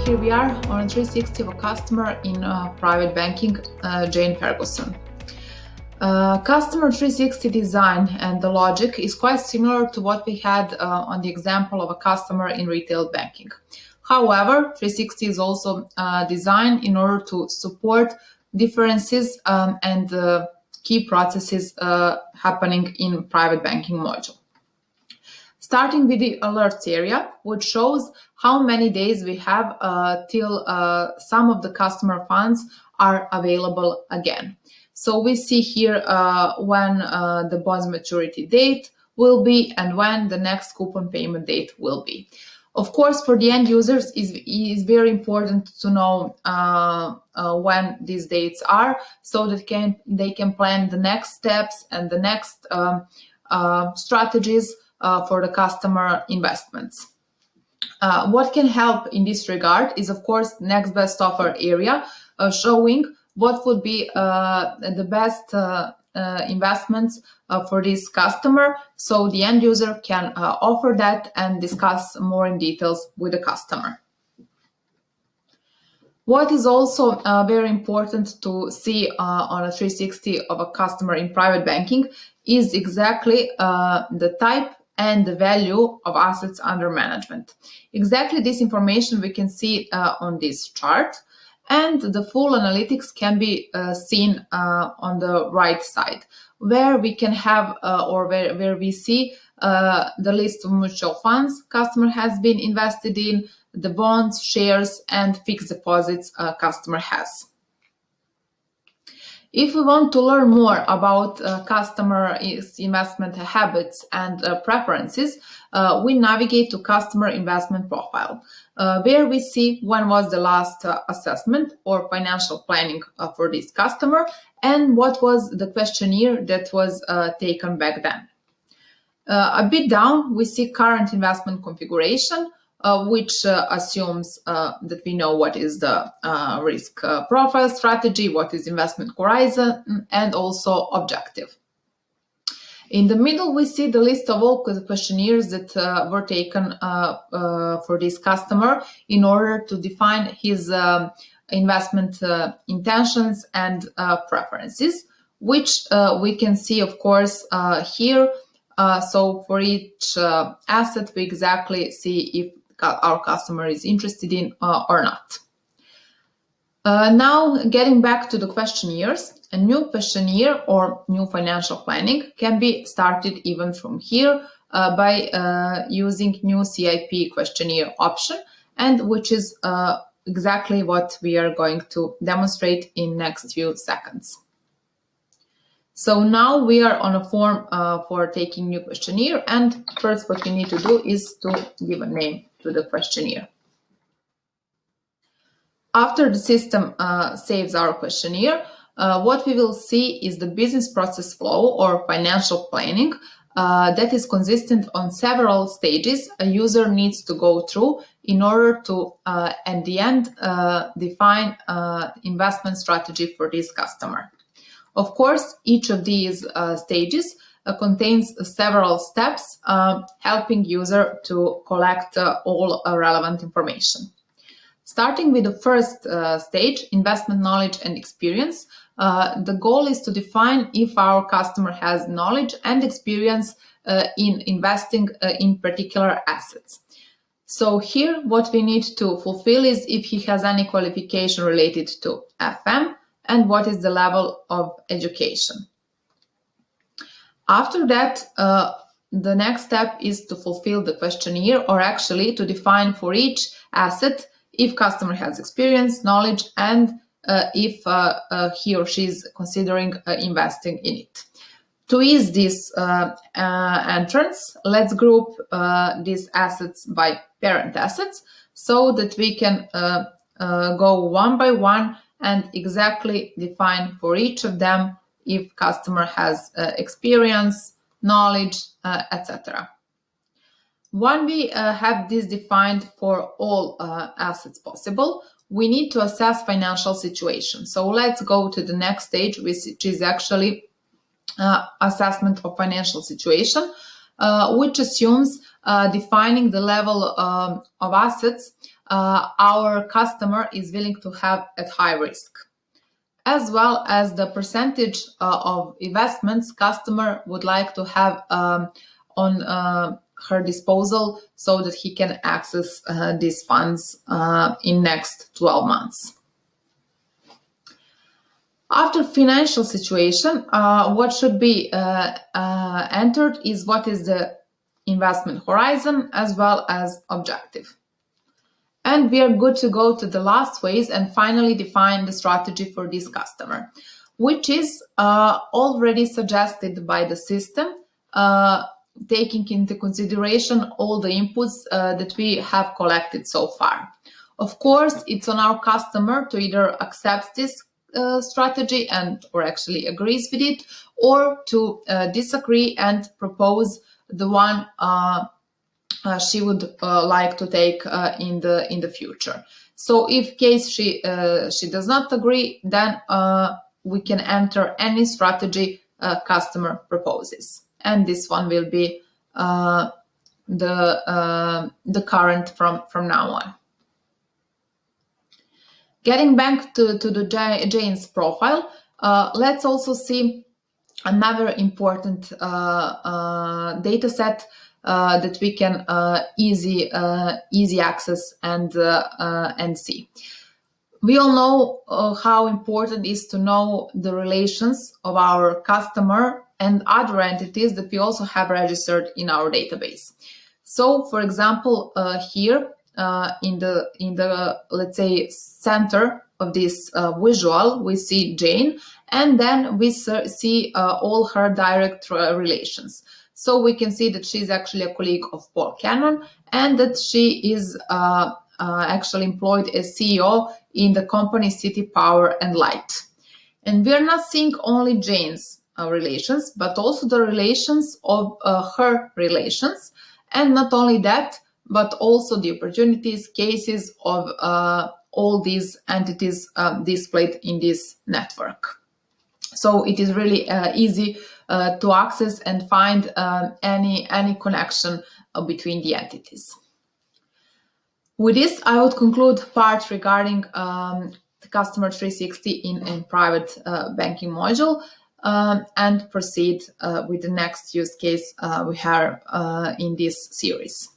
here we are on a 360 of a customer in private banking, Jane Ferguson. Customer 360 design and the logic is quite similar to what we had on the example of a customer in retail banking. However, 360 is also designed in order to support differences and key processes happening in private banking module. Starting with the alerts area, which shows how many days we have till some of the customer funds are available again. So we see here when the bond's maturity date will be and when the next coupon payment date will be. Of course, for the end users, it is very important to know when these dates are, so that they can plan the next steps and the next strategies for the customer investments. What can help in this regard is, of course, next best offer area, showing what would be the best investments for this customer, so the end user can offer that and discuss more in details with the customer. What is also very important to see on a 360 of a customer in private banking is exactly the type and the value of assets under management. Exactly this information we can see on this chart, and the full analytics can be seen on the right side, where we can have where we see the list of mutual funds customer has been invested in, the bonds, shares, and fixed deposits customer has. If we want to learn more about customer investment habits and preferences, we navigate to customer investment profile, where we see when was the last assessment or financial planning for this customer and what was the questionnaire that was taken back then. A bit down, we see current investment configuration, which assumes that we know what is the risk profile strategy, what is investment horizon, and also objective. In the middle, we see the list of all the questionnaires that were taken for this customer in order to define his investment intentions and preferences, which we can see, of course, here. So for each asset, we exactly see if our customer is interested in or not. Now, getting back to the questionnaires, a new questionnaire or new financial planning can be started even from here by using new CIP questionnaire option, and which is exactly what we are going to demonstrate in next few seconds. So now we are on a form for taking new questionnaire, and first what we need to do is to give a name to the questionnaire. After the system saves our questionnaire, what we will see is the business process flow or financial planning that is consistent on several stages a user needs to go through in order to, at the end, define investment strategy for this customer. Of course, each of these stages contains several steps helping user to collect all relevant information. Starting with the first stage, investment knowledge and experience, the goal is to define if our customer has knowledge and experience in investing in particular assets. So here what we need to fulfill is if he has any qualification related to FM and what is the level of education. After that, the next step is to fulfill the questionnaire, or actually to define for each asset if customer has experience, knowledge, and if he or she is considering investing in it. To ease this entrance, let's group these assets by parent assets so that we can go one by one and exactly define for each of them if customer has experience, knowledge, etc. When we have this defined for all assets possible, we need to assess financial situation. So let's go to the next stage, which is actually assessment of financial situation, which assumes defining the level of assets our customer is willing to have at high risk, as well as the percentage of investments customer would like to have on her disposal so that he can access these funds in next 12 months. After financial situation, what should be entered is what is the investment horizon as well as objective. And we are good to go to the last phase and finally define the strategy for this customer, which is already suggested by the system, taking into consideration all the inputs that we have collected so far. Of course, it's on our customer to either accept this strategy or actually agrees with it, or to disagree and propose the one she would like to take in the future. So if case she does not agree, then we can enter any strategy customer proposes, and this one will be the current from now on. Getting back to the Jane's profile, let's also see another important data set that we can easy access and see. We all know how important it is to know the relations of our customer and other entities that we also have registered in our database. So, for example, here in the let's say center of this visual, we see Jane, and then we see all her direct relations. So we can see that she's actually a colleague of Paul Cannon, and that she is actually employed as CEO in the company City Power and Light. And we are not seeing only Jane's relations, but also the relations of her relations. And not only that, but also the opportunities, cases of all these entities displayed in this network. So it is really easy to access and find any connection between the entities. With this, I would conclude part regarding the Customer 360 in private banking module and proceed with the next use case we have in this series.